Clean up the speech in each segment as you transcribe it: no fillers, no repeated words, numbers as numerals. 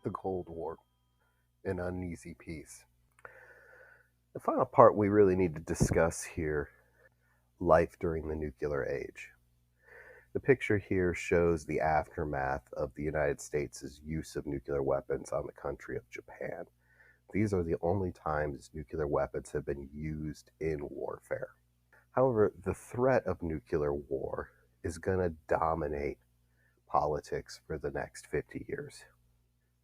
the Cold War, an uneasy peace. The final part we really need to discuss here, life during the nuclear age. The picture here shows the aftermath of the United States' use of nuclear weapons on the country of Japan. These are the only times nuclear weapons have been used in warfare. However, the threat of nuclear war is going to dominate politics for the next 50 years.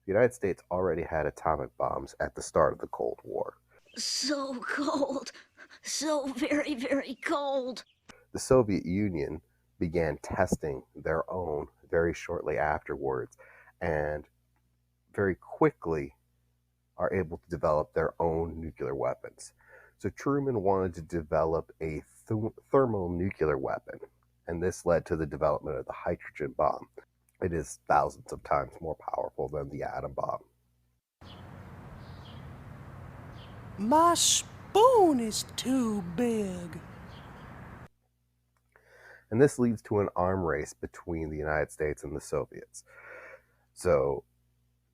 The United States already had atomic bombs at the start of the Cold War. So cold. So very, very cold. The Soviet Union began testing their own very shortly afterwards, and very quickly are able to develop their own nuclear weapons. So Truman wanted to develop a thermonuclear weapon, and this led to the development of the hydrogen bomb. It is thousands of times more powerful than the atom bomb. My spoon is too big. And this leads to an arm race between the United States and the Soviets. So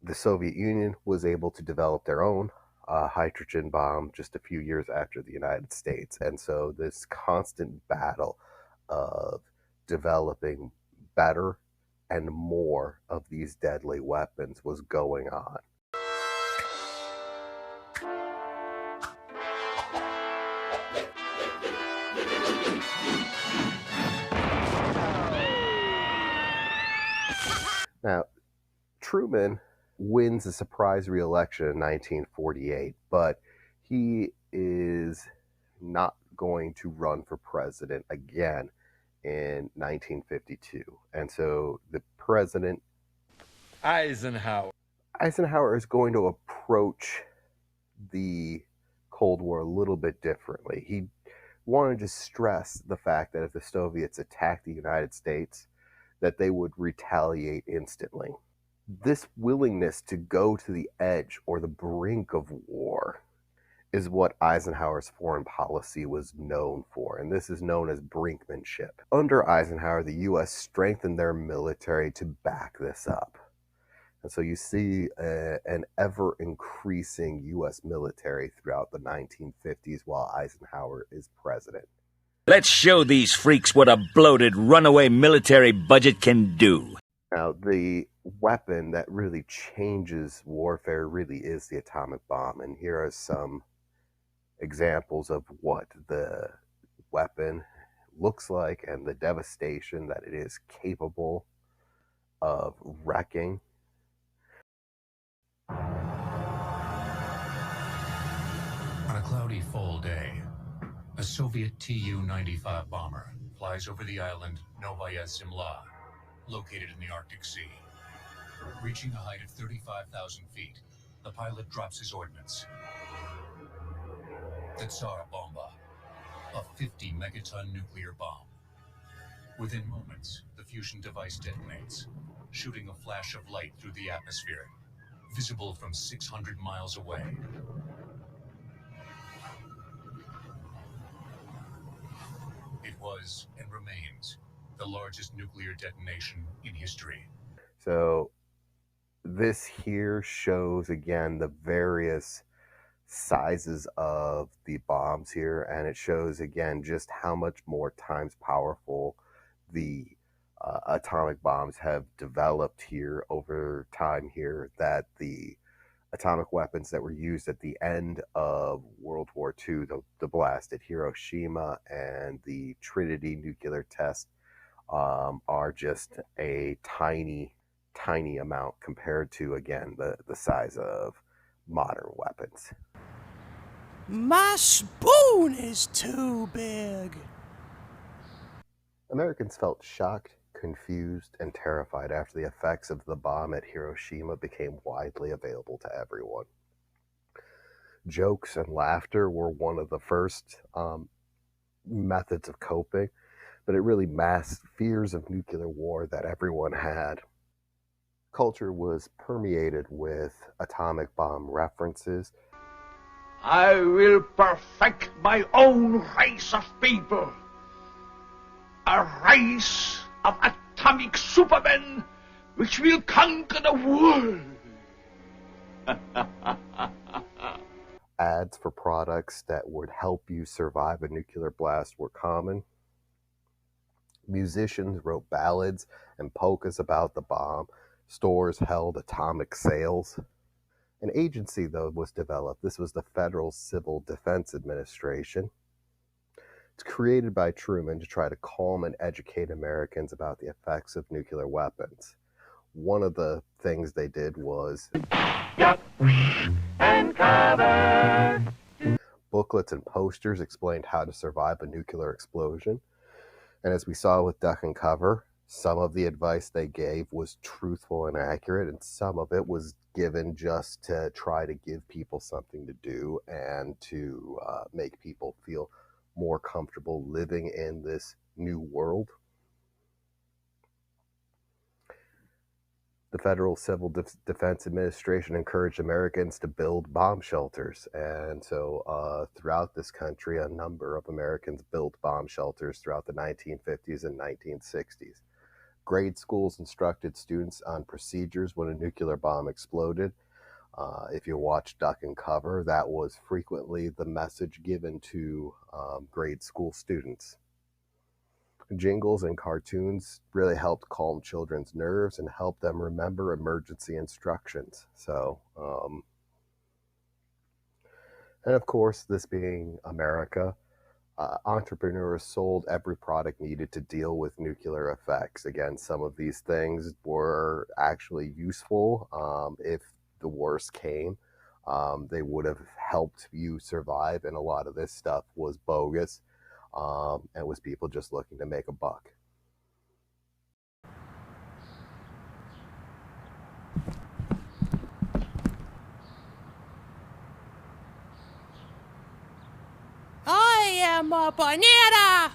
the Soviet Union was able to develop their own hydrogen bomb just a few years after the United States. And so this constant battle of developing better and more of these deadly weapons was going on. Now, Truman wins a surprise re-election in 1948, but he is not going to run for president again in 1952. And so the president, Eisenhower is going to approach the Cold War a little bit differently. He wanted to stress the fact that if the Soviets attacked the United States, that they would retaliate instantly. This willingness to go to the edge or the brink of war is what Eisenhower's foreign policy was known for, and this is known as brinkmanship. Under Eisenhower, the U.S. strengthened their military to back this up. And so you see an ever-increasing U.S. military throughout the 1950s while Eisenhower is president. Let's show these freaks what a bloated, runaway military budget can do. Now, the weapon that really changes warfare really is the atomic bomb. And here are some examples of what the weapon looks like and the devastation that it is capable of wrecking. On a cloudy fall day, a Soviet Tu-95 bomber flies over the island Novaya Zemlya, located in the Arctic Sea. Reaching a height of 35,000 feet, the pilot drops his ordnance. The Tsar Bomba, a 50-megaton nuclear bomb. Within moments, the fusion device detonates, shooting a flash of light through the atmosphere, visible from 600 miles away. It was, and remains, the largest nuclear detonation in history. So this here shows again the various sizes of the bombs here, and it shows again just how much more times powerful the atomic bombs have developed here over time here, that the atomic weapons that were used at the end of World War II, the blast at Hiroshima and the Trinity nuclear test, are just a tiny amount compared to, again, the size of modern weapons. My spoon is too big. Americans felt shocked, confused, and terrified after the effects of the bomb at Hiroshima became widely available to everyone. Jokes and laughter were one of the first methods of coping, but it really masked fears of nuclear war that everyone had. Culture was permeated with atomic bomb references. I will perfect my own race of people. A race of atomic supermen which will conquer the world. Ads for products that would help you survive a nuclear blast were common. Musicians wrote ballads and polkas about the bomb. Stores held atomic sales. An agency, though, was developed. This was the Federal Civil Defense Administration. It's created by Truman to try to calm and educate Americans about the effects of nuclear weapons. One of the things they did was booklets and posters explained how to survive a nuclear explosion. And as we saw with Duck and Cover, some of the advice they gave was truthful and accurate, and some of it was given just to try to give people something to do and to make people feel more comfortable living in this new world. The Federal Civil Defense Administration encouraged Americans to build bomb shelters. And so throughout this country, a number of Americans built bomb shelters throughout the 1950s and 1960s. Grade schools instructed students on procedures when a nuclear bomb exploded. If you watch Duck and Cover, that was frequently the message given to grade school students. Jingles and cartoons really helped calm children's nerves and help them remember emergency instructions. So, and of course, this being America, entrepreneurs sold every product needed to deal with nuclear effects. Again, some of these things were actually useful. If the worst came, they would have helped you survive, and a lot of this stuff was bogus. And was people just looking to make a buck. I am a banana!